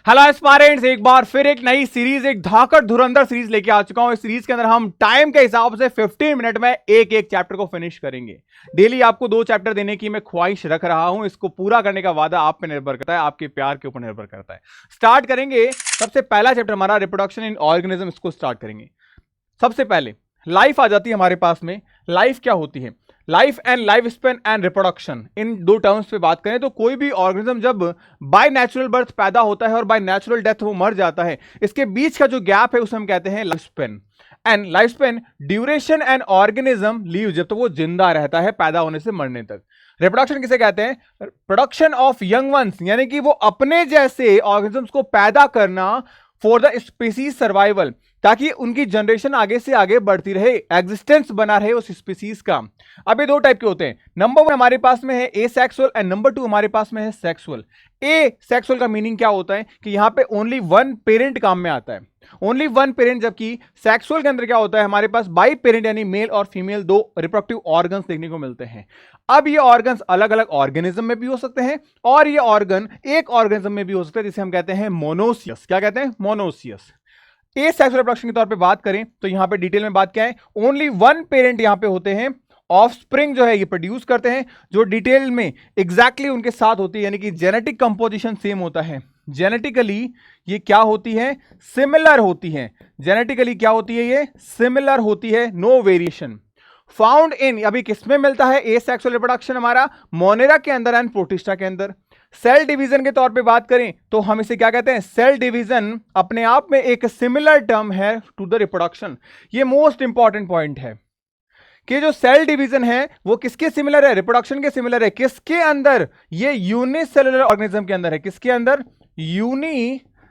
Hello aspirants, एक बार फिर एक नई सीरीज, एक धाकड़ धुरंधर सीरीज लेके आ चुका हूं। इस सीरीज के अंदर हम टाइम के हिसाब से 15 मिनट में एक एक चैप्टर को फिनिश करेंगे। डेली आपको 2 चैप्टर देने की मैं ख्वाहिश रख रहा हूं। इसको पूरा करने का वादा आप पे निर्भर करता है, आपके प्यार के ऊपर निर्भर करता है। स्टार्ट करेंगे। सबसे पहला चैप्टर हमारा रिप्रोडक्शन इन ऑर्गेनिज्म, इसको स्टार्ट करेंगे। सबसे पहले लाइफ आ जाती है हमारे पास में। लाइफ क्या होती है? Life and life span and reproduction, in 2 terms पे बात करें तो कोई भी ऑर्गेनिज्म जब बाय नेचुरल बर्थ पैदा होता है और बाय नेचुरल डेथ वो मर जाता है, इसके बीच का जो गैप है उसे हम कहते हैं life span. And life span duration and organism leave, जब तक वो जिंदा रहता है पैदा होने से मरने तक। रिप्रोडक्शन किसे कहते हैं? प्रोडक्शन ऑफ यंग वंस, यानी कि वो अपने जैसे ऑर्गेनिजम्स को पैदा करना फॉर द स्पीसीज सर्वाइवल, ताकि उनकी जनरेशन आगे से आगे बढ़ती रहे, एग्जिस्टेंस बना रहे उस स्पीसीज का। अब ये 2 टाइप के होते हैं। नंबर 1 हमारे पास में है एसेक्सुअल एंड नंबर 2 हमारे पास में है सेक्सुअल। ए सेक्सुअल का मीनिंग क्या होता है कि यहां पे ओनली 1 पेरेंट काम में आता है, ओनली 1 पेरेंट। जबकि सेक्सुअल के अंदर क्या होता है, हमारे पास बाई पेरेंट यानी मेल और फीमेल 2 रिप्रोडक्टिव ऑर्गन्स देखने को मिलते हैं। अब ये ऑर्गन्स अलग अलग ऑर्गेनिज्म में भी हो सकते हैं और ये ऑर्गन एक ऑर्गेनिज्म में भी हो सकते हैं, जिसे हम कहते हैं मोनोसियस। क्या कहते हैं? मोनोसियस। ए सेक्सुअल रिप्रोडक्शन के तौर पे बात करें तो यहां पे डिटेल में बात क्या है, ओनली 1 पेरेंट यहां पे होते हैं। ऑफस्प्रिंग जो है ये प्रोड्यूस करते हैं, जो डिटेल में एग्जैक्टली उनके साथ होती है, यानी कि जेनेटिक कंपोजिशन सेम होता है। जेनेटिकली ये क्या होती है? सिमिलर होती है। जेनेटिकली क्या होती है? ये सिमिलर होती है, नो वेरिएशन। फाउंड इन, अभी किसमें मिलता है ए सेक्सुअल रिप्रोडक्शन? हमारा मोनेरा के अंदर एंड प्रोटिस्टा के अंदर। सेल डिवीजन के तौर पे बात करें तो हम इसे क्या कहते हैं? सेल डिवीजन अपने आप में एक सिमिलर टर्म है टू द रिप्रोडक्शन। ये मोस्ट इंपॉर्टेंट पॉइंट है कि जो सेल डिवीजन है वो किसके सिमिलर है? रिप्रोडक्शन के सिमिलर है। किसके अंदर? ये यूनिसेल्युलर ऑर्गेनिज्म के अंदर है। किसके अंदर? यूनिसेल्युलर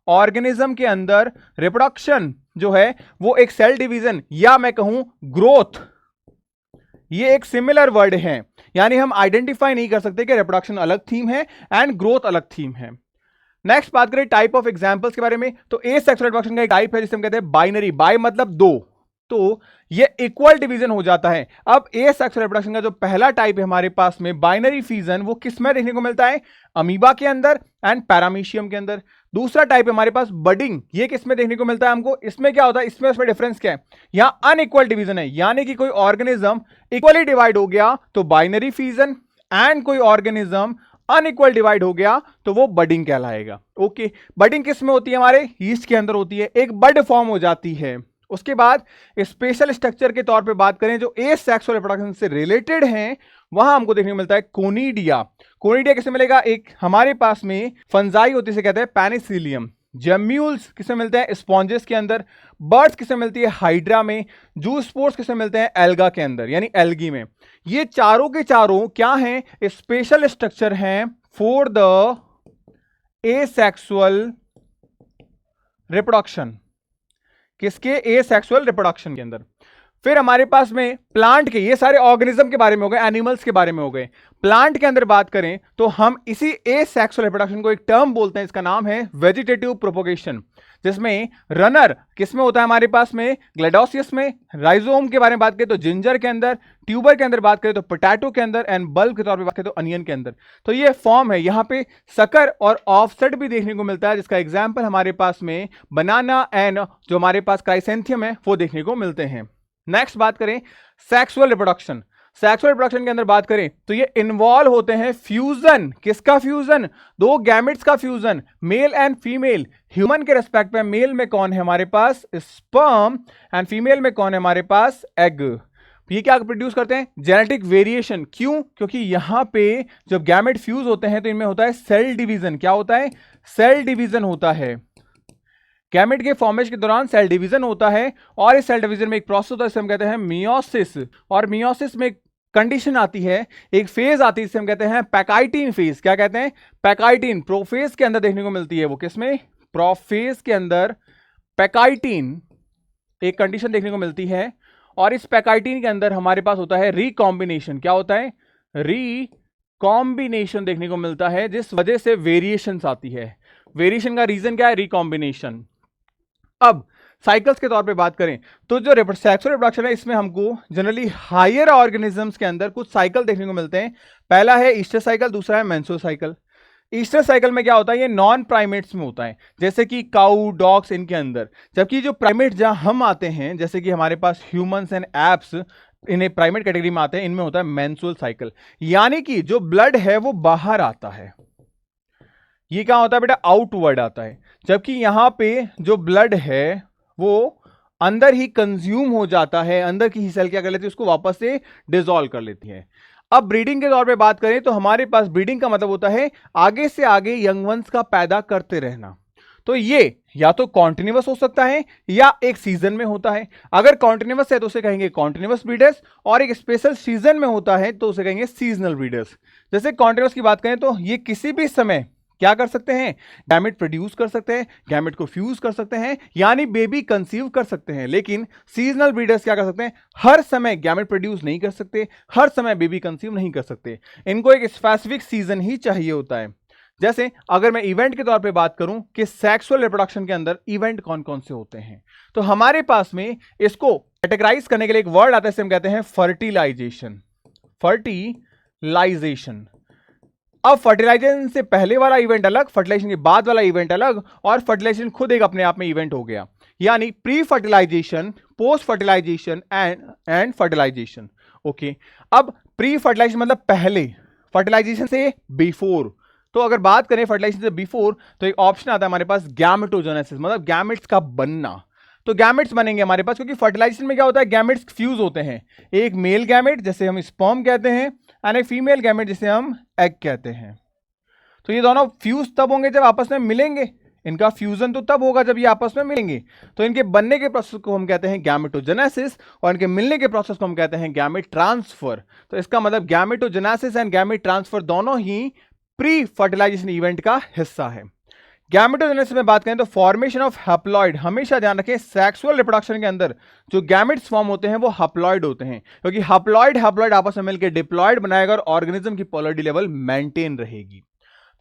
ऑर्गेनिज्म के अंदर रिप्रोडक्शन जो है वो एक सेल डिवीजन, या मैं कहूं ग्रोथ, ये एक सिमिलर वर्ड है। यानी हम आइडेंटिफाई नहीं कर सकते कि रिप्रोडक्शन अलग थीम है एंड ग्रोथ अलग थीम है। नेक्स्ट बात करें टाइप ऑफ एग्जांपल्स के बारे में, तो ए सेक्सुअल रिप्रोडक्शन का एक टाइप है जिसे हम कहते हैं बाइनरी। बाय मतलब 2, तो ये इक्वल डिवीजन हो जाता है। अब ए सेक्सुअल रिप्रोडक्शन का जो पहला टाइप है हमारे पास में बाइनरी फिजन, वो किस में देखने को मिलता है? अमीबा के अंदर एंड पैरामीशियम के अंदर। दूसरा टाइप है हमारे पास बडिंग, ये किस में देखने को मिलता है हमको? इसमें क्या होता है, इसमें उसमें डिफरेंस क्या है? यहां अनइक्वल डिवीजन है, यानी कि कोई ऑर्गेनिज्म इक्वली डिवाइड हो गया तो बाइनरी फिजन, एंड कोई ऑर्गेनिज्म अनइक्वल डिवाइड हो गया तो वो बडिंग कहलाएगा। ओके, बडिंग किस में होती है? हमारे यीस्ट के अंदर होती है, एक बड फॉर्म हो जाती है। उसके बाद स्पेशल स्ट्रक्चर के तौर पे बात करें जो ए सेक्सुअल रिप्रोडक्शन से रिलेटेड हैं, वहां हमको देखने को मिलता है कोनिडिया। कोनिडिया किसे मिलेगा? एक हमारे पास में फंजाई होती है, कहते हैं पेनिसिलियम। जेम्यूल्स किसे मिलते हैं? स्पॉन्जेस के अंदर। बर्ड्स किसे मिलती है? हाइड्रा में। जू स्पोर्स किसे मिलते हैं? एल्गा के अंदर, यानी एल्गी में। ये चारों के चारों क्या हैं? स्पेशल स्ट्रक्चर हैं for the asexual reproduction. किसके? ए सेक्सुअल रिप्रोडक्शन के अंदर। फिर हमारे पास में प्लांट के, ये सारे ऑर्गेनिज्म के बारे में हो गए, एनिमल्स के बारे में हो गए। प्लांट के अंदर बात करें तो हम इसी ए सेक्सुअल रिप्रोडक्शन को एक टर्म बोलते हैं, इसका नाम है वेजिटेटिव प्रोपोगेशन, जिसमें रनर किसमें होता है हमारे पास में? ग्लैडोसियस में। राइजोम के बारे में बात करें तो जिंजर के अंदर। ट्यूबर के अंदर बात करें तो पोटैटो के अंदर, एंड बल्ब के तौर पे बात करें तो अनियन के अंदर। तो ये फॉर्म है। यहां पे सकर और ऑफसेट भी देखने को मिलता है, जिसका एग्जाम्पल हमारे पास में बनाना एंड जो हमारे पास क्राइसेंथियम है वो देखने को मिलते हैं। नेक्स्ट बात करें सेक्सुअल रिप्रोडक्शन। सेक्सुअल रिप्रोडक्शन के अंदर बात करें तो ये इन्वॉल्व होते हैं फ्यूजन। किसका फ्यूजन? 2 गैमेट्स का fusion, male and female. Human के रेस्पेक्ट में मेल में कौन है हमारे पास? स्पर्म, एंड फीमेल में कौन है हमारे पास? एग। ये क्या प्रोड्यूस करते हैं? Genetic variation. क्यों? क्योंकि यहां पे जब गैमेट फ्यूज होते हैं तो इनमें होता है सेल डिवीजन। क्या होता है? सेल डिवीजन होता है। गैमेट के फॉर्मेशन के दौरान सेल डिवीजन होता है, और इस सेल डिवीजन में एक प्रोसेस होता है जिसे हम कहते हैं मियोसिस। और मियोसिस में एक कंडीशन आती है, एक फेज आती है जिसे हम कहते हैं पैकाइटिन फेज। क्या कहते हैं? पैकाइटिन। प्रोफेज के अंदर देखने को मिलती है, वो किसमें? प्रोफेज के अंदर पैकाइटिन एक कंडीशन देखने को मिलती है, और इस पैकाइटिन के अंदर हमारे पास होता है रिकॉम्बिनेशन। क्या होता है? रिकॉम्बिनेशन देखने को मिलता है, जिस वजह से वेरिएशंस आती है। वेरिएशन का रीजन क्या है? रिकॉम्बिनेशन। अब साइकिल्स के तौर पे बात करें तो जो सेक्सुअल रिप्रोडक्शन है इसमें हमको जनरली हायर ऑर्गेनिजम्स के अंदर कुछ साइकिल देखने को मिलते हैं। पहला है ईस्टर साइकिल, दूसरा है मेंस्ट्रुअल साइकिल। ईस्टर साइकिल में क्या होता है, ये नॉन प्राइमेट्स में होता है, जैसे कि काऊ, डॉग्स, इनके अंदर। जबकि जो प्राइमेट जहां हम आते हैं, जैसे कि हमारे पास ह्यूमंस एंड एप्स, इन्हें प्राइमेट कैटेगरी में आते हैं, इनमें होता है मेंस्ट्रुअल साइकिल, यानी कि जो ब्लड है वो बाहर आता है। ये क्या होता है बेटा, आउटवर्ड आता है। जबकि यहां पे जो ब्लड है वो अंदर ही कंज्यूम हो जाता है, अंदर की ही सेल क्या कर लेती है, उसको वापस से डिसॉल्व कर लेती है। अब ब्रीडिंग के तौर पे बात करें तो हमारे पास ब्रीडिंग का मतलब होता है आगे से आगे यंग वंस का पैदा करते रहना। तो ये या तो कॉन्टिन्यूअस हो सकता है या एक सीजन में होता है। अगर कॉन्टिन्यूअस है तो उसे कहेंगे कॉन्टिन्यूअस ब्रीडर्स, और एक स्पेशल सीजन में होता है तो उसे कहेंगे सीजनल ब्रीडर्स। जैसे कॉन्टिन्यूअस की बात करें तो ये किसी भी समय क्या कर सकते हैं, गैमेट प्रोड्यूस कर सकते हैं, गैमेट को फ्यूज कर सकते हैं, यानी बेबी कंसीव कर सकते हैं। लेकिन सीजनल ब्रीडर्स क्या कर सकते हैं, हर समय गैमेट प्रोड्यूस नहीं कर सकते, हर समय बेबी कंसीव नहीं कर सकते, इनको एक स्पेसिफिक सीजन ही चाहिए होता है। जैसे अगर मैं इवेंट के तौर पे बात करूं कि सेक्सुअल रिप्रोडक्शन के अंदर इवेंट कौन कौन से होते हैं, तो हमारे पास में इसको कैटेगराइज करने के लिए एक वर्ड आता है, इसे हम कहते हैं फर्टिलाइजेशन। फर्टिलाइजेशन। अब फर्टिलाइजेशन से पहले वाला इवेंट अलग, फर्टिलाइजेशन के बाद वाला इवेंट अलग, और फर्टिलाइजेशन खुद एक अपने आप में इवेंट हो गया। यानी pre fertilization, post fertilization and fertilization. Okay, अब प्री फर्टिलाइजेशन मतलब पहले, फर्टिलाइजेशन से बिफोर। तो अगर बात करें फर्टिलाइजेशन से बिफोर तो एक ऑप्शन आता है हमारे पास गैमेटोजेनेसिस, मतलब गैमेट्स का बनना। तो गैमेट्स बनेंगे हमारे पास, क्योंकि फर्टिलाइजेशन में क्या होता है, गैमेट्स फ्यूज होते हैं, एक मेल गैमेट जिसे हम स्पर्म कहते हैं एंड एक फीमेल गैमेट जिसे हम एग कहते हैं। तो ये दोनों फ्यूज तब होंगे जब आपस में मिलेंगे, इनका फ्यूजन तो तब होगा जब ये आपस में मिलेंगे। तो इनके बनने के प्रोसेस को हम कहते हैं गैमेटोजेनेसिस, और इनके मिलने के प्रोसेस को हम कहते हैं गैमेट ट्रांसफर। तो इसका मतलब गैमेटोजेनेसिस एंड गैमेट ट्रांसफर दोनों ही प्री फर्टिलाइजेशन इवेंट का हिस्सा है। गैमेटोजेनेसिस में बात करें तो फॉर्मेशन ऑफ हैप्लॉइड, हमेशा ध्यान रखें सेक्सुअल रिप्रोडक्शन के अंदर जो गैमेट्स फॉर्म होते हैं वो हैप्लॉइड होते हैं, क्योंकि हैप्लॉइड आपस में मिलकर डिप्लॉइड बनाएगा और ऑर्गेनिज्म की पोलैरिटी लेवल मेंटेन रहेगी।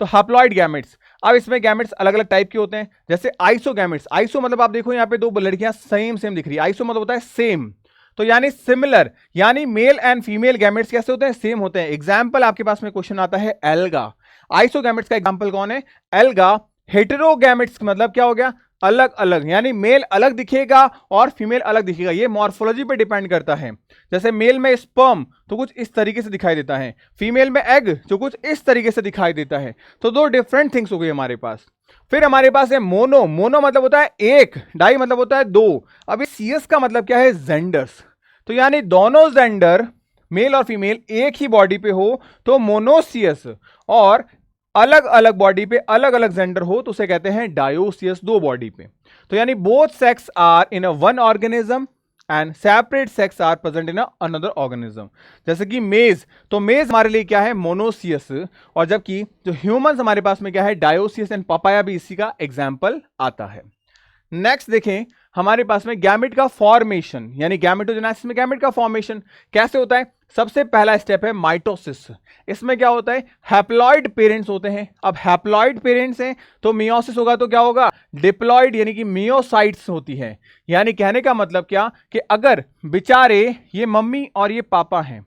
तो हैप्लॉइड गैमेट्स। अब इसमें गैमेट्स अलग अलग टाइप के होते हैं, जैसे आइसोगैमेट्स। आइसो मतलब आप देखो यहाँ पे दो लड़कियां सेम दिख रही है, आइसो मतलब होता है सेम, तो यानी सिमिलर, यानी मेल एंड फीमेल गैमेट्स कैसे होते हैं, सेम होते हैं। एग्जाम्पल आपके पास में क्वेश्चन आता है एल्गा। आइसोगैमेट्स का एग्जाम्पल कौन है, एल्गा। हेटेरोगैमेट्स मतलब क्या हो गया, अलग अलग, यानी मेल अलग दिखेगा और फीमेल अलग दिखेगा। ये मॉर्फोलॉजी पे डिपेंड करता है। जैसे मेल में स्पर्म तो कुछ इस तरीके से दिखाई देता है, फीमेल में एग जो कुछ इस तरीके से दिखाई देता है। तो दो डिफरेंट थिंग्स हो गई हमारे पास। फिर हमारे पास है मोनो। मोनो मतलब होता है एक, डाई मतलब होता है दो। अब इस सीएस का मतलब क्या है, जेंडर्स। तो यानी दोनों जेंडर मेल और फीमेल एक ही बॉडी पे हो तो मोनोसियस, और अलग अलग बॉडी पे अलग अलग जेंडर हो तो उसे कहते हैं डायोसियस, दो बॉडी पे। तो यानी both sex are in a one organism and separate sex are present in another organism. जैसे कि मेज, तो मेज हमारे लिए क्या है, मोनोसियस, और जबकि जो ह्यूमंस हमारे पास में क्या है, डायोसियस, एंड पपाया भी इसी का एग्जाम्पल आता है। नेक्स्ट देखें हमारे पास में गैमेट का फॉर्मेशन, यानी गैमेटोजेनेसिस में गैमेट का फॉर्मेशन कैसे होता है। सबसे पहला स्टेप है माइटोसिस। इसमें क्या होता है, हैप्लॉइड पेरेंट्स होते हैं। अब हैप्लॉइड पेरेंट्स हैं तो मियोसिस होगा तो क्या होगा, डिप्लॉइड, यानी कि मियोसाइट्स होती है। यानी कहने का मतलब क्या कि अगर बेचारे ये मम्मी और ये पापा हैं,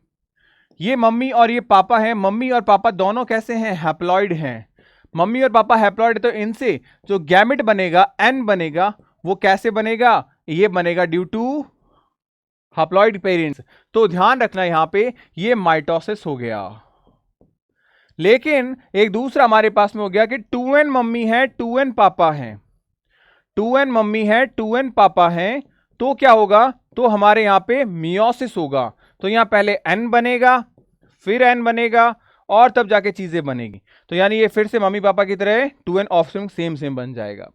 ये मम्मी और ये पापा हैं, मम्मी और पापा दोनों कैसे हैं, हैप्लॉइड हैं। मम्मी और पापा हैप्लॉइड, तो इनसे जो गैमेट बनेगा, एन बनेगा, वो कैसे बनेगा, ये बनेगा ड्यू टू हैप्लॉइड पेरेंट्स। तो ध्यान रखना यहां पे ये माइटोसिस हो गया। लेकिन एक दूसरा हमारे पास में हो गया कि 2n मम्मी है 2n पापा हैं, 2n मम्मी है 2n पापा हैं, तो क्या होगा, तो हमारे यहां पे मियोसिस होगा। तो यहां पहले n बनेगा, फिर n बनेगा, और तब जाके चीजें बनेगी। तो यानी ये फिर से मम्मी पापा की तरह 2n ऑफस्प्रिंग सेम बन जाएगा।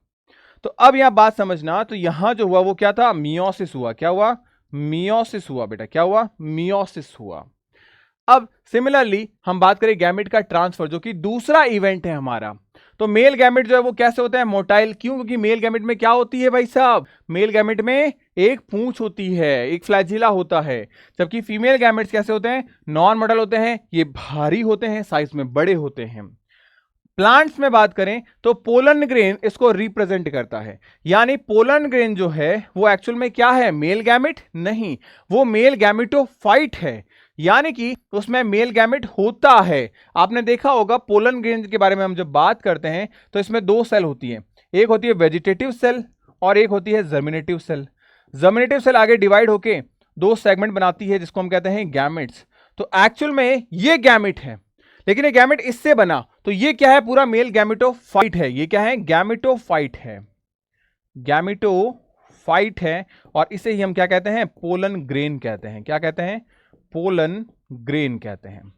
तो अब यहां बात समझना, तो यहां जो हुआ वो क्या था, मियोसिस हुआ। क्या हुआ, मियोसिस हुआ बेटा, क्या हुआ, मियोसिस हुआ। अब सिमिलरली हम बात करें गैमेट का ट्रांसफर, जो कि दूसरा इवेंट है हमारा। तो मेल गैमेट जो है वो कैसे होता है, मोटाइल। क्यों, क्योंकि मेल गैमेट में क्या होती है भाई साहब, मेल गैमेट में एक पूंछ होती है, एक फ्लैजिला होता है। जबकि फीमेल गैमेट्स कैसे होते हैं, नॉन मोटाइल होते हैं, ये भारी होते हैं, साइज में बड़े होते हैं। प्लांट्स में बात करें तो पोलन ग्रेन इसको रिप्रेजेंट करता है। यानी पोलन ग्रेन जो है वो एक्चुअल में क्या है, मेल गैमेट नहीं, वो मेल गैमेटोफाइट है। यानी कि उसमें मेल गैमेट होता है। आपने देखा होगा पोलन ग्रेन के बारे में हम जब बात करते हैं तो इसमें दो सेल होती है, एक होती है वेजिटेटिव सेल और एक होती है जर्मिनेटिव सेल। जर्मिनेटिव सेल आगे डिवाइड होके दो सेगमेंट बनाती है जिसको हम कहते हैं गैमेट्स। तो एक्चुअल में ये गैमेट है, लेकिन ये गैमेट इससे बना, तो ये क्या है, पूरा मेल गैमेटोफाइट है। ये क्या है, गैमेटोफाइट है, गैमेटोफाइट है। और इसे ही हम क्या कहते हैं, पोलन ग्रेन कहते हैं। क्या कहते हैं, पोलन ग्रेन कहते हैं।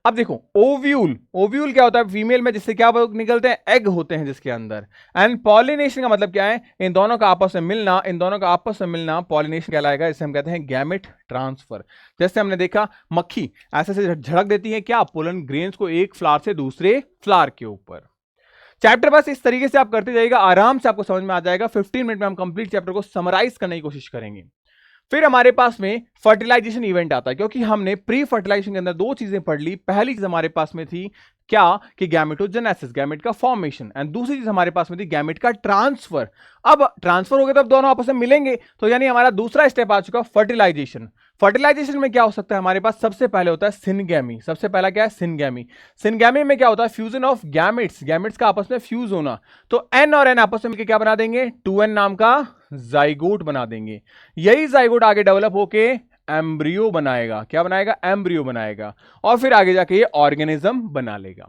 अब देखो ओव्यूल, ओव्यूल क्या होता है फीमेल में, जिससे क्या निकलते हैं, एग होते हैं जिसके अंदर। एंड पॉलिनेशन का मतलब क्या है, इन दोनों का आपस में मिलना, इन दोनों का आपस में मिलना पॉलिनेशन कहलाएगा। इसे हम कहते हैं गैमेट ट्रांसफर। जैसे हमने देखा मक्खी ऐसे से झड़क देती है क्या, पोलन ग्रेन्स को एक फ्लावर से दूसरे फ्लावर के ऊपर। चैप्टर बस इस तरीके से आप करते जाइएगा, आराम से आपको समझ में आ जाएगा। 15 मिनट में हम कंप्लीट चैप्टर को समराइज करने की कोशिश करेंगे। फिर हमारे पास में फर्टिलाइजेशन इवेंट आता है, क्योंकि हमने प्री फर्टिलाइजेशन के अंदर दो चीजें पढ़ ली। पहली चीज हमारे पास में थी क्या, कि गैमेटोजेनेसिस, गैमेट का फॉर्मेशन, एंड दूसरी चीज हमारे पास में थी गैमेट का ट्रांसफर। अब ट्रांसफर हो गया तो अब दोनों आपस में मिलेंगे, तो यानी हमारा दूसरा स्टेप आ चुका फर्टिलाइजेशन। फर्टिलाइजेशन में क्या हो सकता है हमारे पास, सबसे पहले होता है सिनगैमी। सबसे पहला क्या है, सिनगैमी। सिनगैमी में क्या होता है, फ्यूजन ऑफ गैमेट्स, गैमेट्स का आपस में फ्यूज होना। तो एन और एन आपस में मिलकर क्या बना देंगे, 2n नाम का जाइगोट बना देंगे। यही जाइगोट आगे डेवलप होके एम्ब्रियो बनाएगा। क्या बनाएगा, एम्ब्रियो बनाएगा, और फिर आगे जाके ये ऑर्गेनिज्म बना लेगा।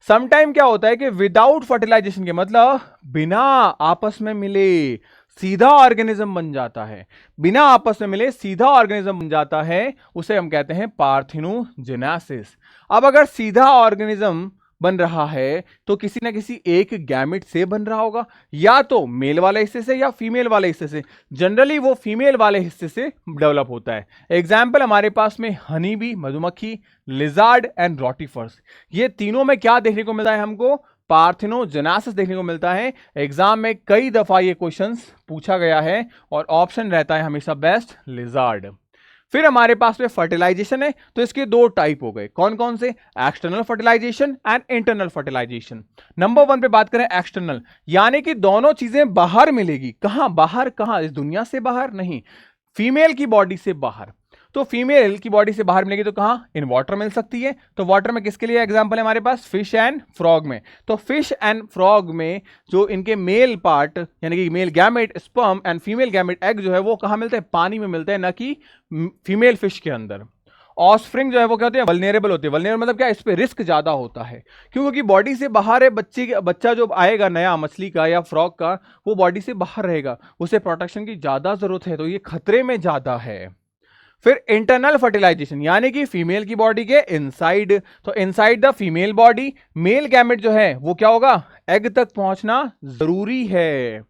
समटाइम क्या होता है कि विदाउट फर्टिलाइजेशन के मतलब बिना आपस में मिले सीधा ऑर्गेनिज्म बन जाता है, बिना आपस में मिले सीधा ऑर्गेनिज्म बन जाता है, उसे हम कहते हैं पार्थिनोजेनेसिस। अब अगर सीधा ऑर्गेनिज्म बन रहा है तो किसी ना किसी एक गैमेट से बन रहा होगा, या तो मेल वाले हिस्से से या फीमेल वाले हिस्से से। जनरली वो फीमेल वाले हिस्से से डेवलप होता है। एग्जाम्पल हमारे पास में हनी बी, मधुमक्खी, लिजार्ड एंड रोटिफर्स। ये तीनों में क्या देखने को मिलता है हमको, पार्थिनोजेनेसिस देखने को मिलता है। एग्जाम में कई दफा ये क्वेश्चंस पूछा गया है और ऑप्शन रहता है हमेशा बेस्ट लिजार्ड। फिर हमारे पास में फर्टिलाइजेशन है, तो इसके दो टाइप हो गए, कौन कौन से, external fertilization and internal fertilization. Number 1 पे बात करें एक्सटर्नल, यानी कि दोनों चीजें बाहर मिलेगी। कहां बाहर, कहां, इस दुनिया से बाहर नहीं, फीमेल की बॉडी से बाहर। तो फीमेल की बॉडी से बाहर मिलेगी तो कहां, इन वाटर मिल सकती है। तो वाटर में किसके लिए एग्जांपल है हमारे पास, फिश एंड फ्रॉग में। तो फिश एंड फ्रॉग में जो इनके मेल पार्ट यानी कि male gamete sperm and female gamete egg जो है वो कहां मिलते हैं, पानी में मिलते हैं, ना कि फीमेल फिश के अंदर। ऑस्प्रिंग जो है वो क्या होते हैं, वल्नरेबल होते हैं। वल्नरेबल मतलब क्या, इस पे रिस्क ज्यादा होता है, क्योंकि बॉडी से बाहर है, बच्चा जो आएगा नया मछली का या फ्रॉग का, वो बॉडी से बाहर रहेगा, उसे प्रोटेक्शन की ज्यादा जरूरत है, तो ये खतरे में ज्यादा है। फिर इंटरनल फर्टिलाइजेशन, यानी कि फीमेल की बॉडी के इनसाइड। तो inside the female body male gamete जो है वो क्या होगा, एग तक पहुंचना जरूरी है।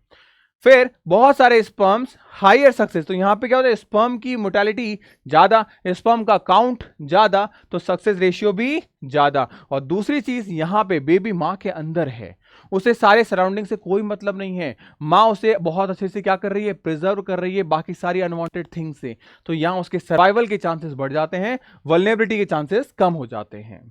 फिर बहुत सारे स्पर्म्स हायर सक्सेस, तो यहां पे क्या होता है, स्पर्म की मोर्टेलिटी ज्यादा, स्पर्म का काउंट ज्यादा, तो सक्सेस रेशियो भी ज्यादा। और दूसरी चीज, यहां पे बेबी मां के अंदर है, उसे सारे सराउंडिंग से कोई मतलब नहीं है, माँ उसे बहुत अच्छे से क्या कर रही है, प्रिजर्व कर रही है बाकी सारी अनवांटेड थिंग्स से। तो यहां उसके सर्वाइवल के चांसेस बढ़ जाते हैं, वल्नरेबिलिटी के चांसेस कम हो जाते हैं।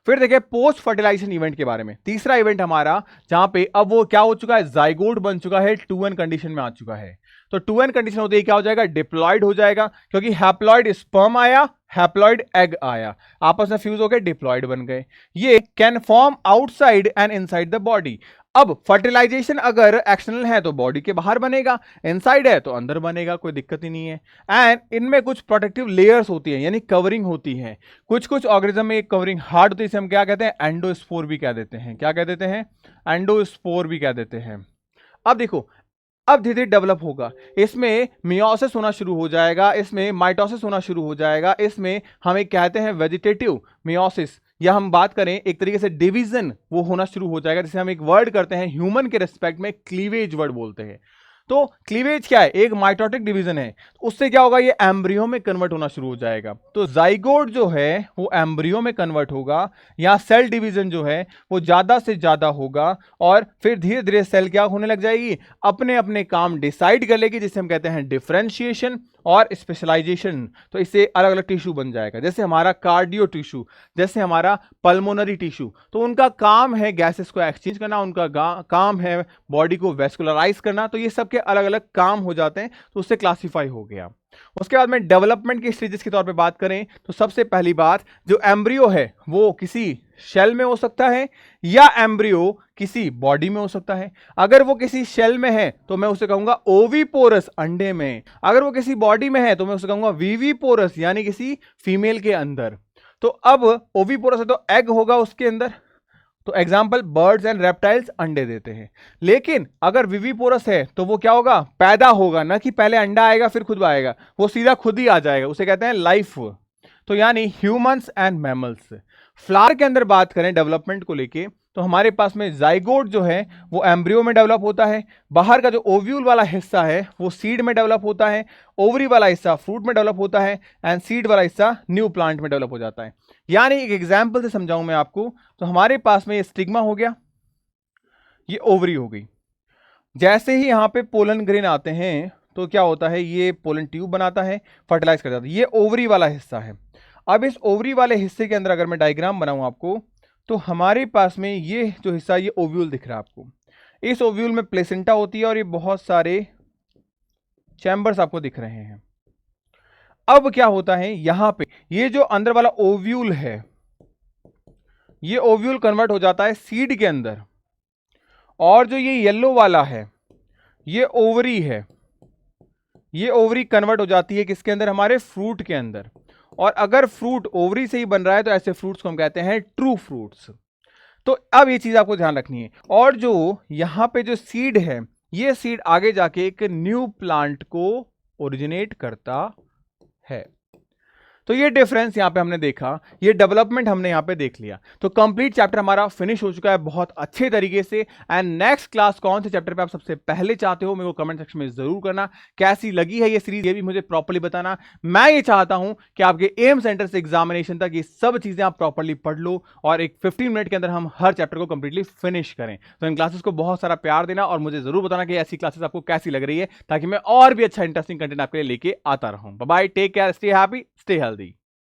फिर देखिए पोस्ट फर्टिलाइजेशन इवेंट के बारे में, तीसरा इवेंट हमारा, जहां पे अब वो क्या हो चुका है, जाइगोट बन चुका है, 2n कंडीशन में आ चुका है। तो 2n कंडीशन होते ही क्या हो जाएगा, डिप्लॉयड हो जाएगा, क्योंकि हैप्लॉयड स्पर्म आया, हैप्लॉयड एग आया, आपस में फ्यूज होकर डिप्लॉयड बन गए। ये can form outside and inside the body. अब फर्टिलाइजेशन अगर एक्सटर्नल है तो बॉडी के बाहर बनेगा, इनसाइड है तो अंदर बनेगा, कोई दिक्कत ही नहीं है। एंड इनमें कुछ प्रोटेक्टिव लेयर्स होती है, यानी कवरिंग होती है। कुछ कुछ ऑर्गेनिज्म में एक कवरिंग हार्ड होती है, इसे हम क्या कहते हैं, एंडोस्पोर भी कह देते हैं। क्या कह देते हैं, एंडोस्पोर भी कह देते हैं। अब देखो, अब धीरे धीरे डेवलप होगा, इसमें मियोसिस होना शुरू हो जाएगा, इसमें माइटोसिस होना शुरू हो जाएगा, इसमें हम एक कहते हैं वेजिटेटिव मियोसिस, या हम बात करें एक तरीके से डिवीजन, वो होना शुरू हो जाएगा, जिसे हम एक वर्ड करते हैं ह्यूमन के रेस्पेक्ट में क्लीवेज वर्ड बोलते हैं। तो क्लीवेज क्या है, एक माइटोटिक डिवीजन है, उससे क्या होगा, ये एम्ब्रियो में कन्वर्ट होना शुरू हो जाएगा। तो जाइगोट जो है वो एम्ब्रियो में कन्वर्ट होगा, यहाँ सेल डिवीजन जो है वो ज्यादा से ज्यादा होगा, और फिर धीरे धीरे सेल क्या होने लग जाएगी, अपने अपने काम डिसाइड कर लेगी, जिसे हम कहते हैं डिफरेंशिएशन और स्पेशलाइजेशन। तो इससे अलग अलग टिश्यू बन जाएगा, जैसे हमारा कार्डियो टिश्यू, जैसे हमारा पल्मोनरी टिश्यू, तो उनका काम है गैसेस को एक्सचेंज करना, उनका काम है बॉडी को वेस्कुलराइज करना, तो ये सब के अलग अलग काम हो जाते हैं, तो उससे क्लासिफाई हो गया। उसके बाद में डेवलपमेंट की स्टेजेस के तौर पे बात करें तो सबसे पहली बात, जो एम्ब्रियो है वो किसी शेल में हो सकता है या एम्ब्रियो किसी बॉडी में हो सकता है। अगर वो किसी शेल में है तो मैं उसे कहूंगा ओविपोरस, अंडे में। अगर वो किसी बॉडी में है तो मैं उसे कहूंगा विविपोरस, यानी किसी फीमेल के अंदर। तो अब ओविपोरस है तो एग होगा उसके अंदर, तो एग्जाम्पल बर्ड्स एंड रेप्टाइल्स अंडे देते हैं। लेकिन अगर विविपोरस है तो वो क्या होगा, पैदा होगा, ना कि पहले अंडा आएगा फिर खुद आएगा, वो सीधा खुद ही आ जाएगा, उसे कहते हैं लाइफ। तो यानी ह्यूमंस एंड मैमल्स। फ्लावर के अंदर बात करें डेवलपमेंट को लेके तो हमारे पास में जाइगोट जो है वो एम्ब्रियो में डेवलप होता है, बाहर का जो ओव्यूल वाला हिस्सा है वो सीड में डेवलप होता है, ओवरी वाला हिस्सा फ्रूट में डेवलप होता है, एंड सीड वाला हिस्सा न्यू प्लांट में डेवलप हो जाता है। यानी एक एग्जाम्पल से समझाऊं मैं आपको, तो हमारे पास में ये स्टिग्मा हो गया, ये ओवरी हो गई। जैसे ही यहां पे पोलन ग्रेन आते हैं तो क्या होता है, ये पोलन ट्यूब बनाता है, फर्टिलाइज कर जाता है। ये ओवरी वाला हिस्सा है। अब इस ओवरी वाले हिस्से के अंदर अगर मैं डायग्राम बनाऊं आपको, तो हमारे पास में ये जो हिस्सा, ये ओव्यूल दिख रहा है आपको। इस ओव्यूल में प्लेसेंटा होती है और ये बहुत सारे चैम्बर्स आपको दिख रहे हैं। अब क्या होता है, यहां पे ये जो अंदर वाला ओव्यूल है, ये ओव्यूल कन्वर्ट हो जाता है सीड के अंदर, और जो ये येलो वाला है ये ओवरी है, ये ओवरी कन्वर्ट हो जाती है किसके अंदर, हमारे फ्रूट के अंदर। और अगर फ्रूट ओवरी से ही बन रहा है तो ऐसे फ्रूट्स को हम कहते हैं ट्रू फ्रूट्स। तो अब ये चीज आपको ध्यान रखनी है। और जो यहां पे जो सीड है, ये सीड आगे जाके एक न्यू प्लांट को ओरिजिनेट करता है। तो ये डिफरेंस यहां पे हमने देखा, ये डेवलपमेंट हमने यहां पे देख लिया। तो कंप्लीट चैप्टर हमारा फिनिश हो चुका है बहुत अच्छे तरीके से। एंड नेक्स्ट क्लास कौन से चैप्टर पे आप सबसे पहले चाहते हो, मेरे को कमेंट सेक्शन में जरूर करना। कैसी लगी है ये सीरीज, ये भी मुझे प्रॉपर्ली बताना। मैं ये चाहता हूं कि आपके एम सेंटर से एग्जामिनेशन तक ये सब चीजें आप प्रॉपर्ली पढ़ लो और एक 15 मिनट के अंदर हम हर चैप्टर को कंप्लीटली फिनिश करें। तो इन क्लासेस को बहुत सारा प्यार देना और मुझे जरूर बताना कि ऐसी क्लासेस आपको कैसी लग रही है, ताकि मैं और भी अच्छा इंटरेस्टिंग कंटेंट आपके लिए लेके आता रहूं। Bye bye, take care, stay happy, stay healthy.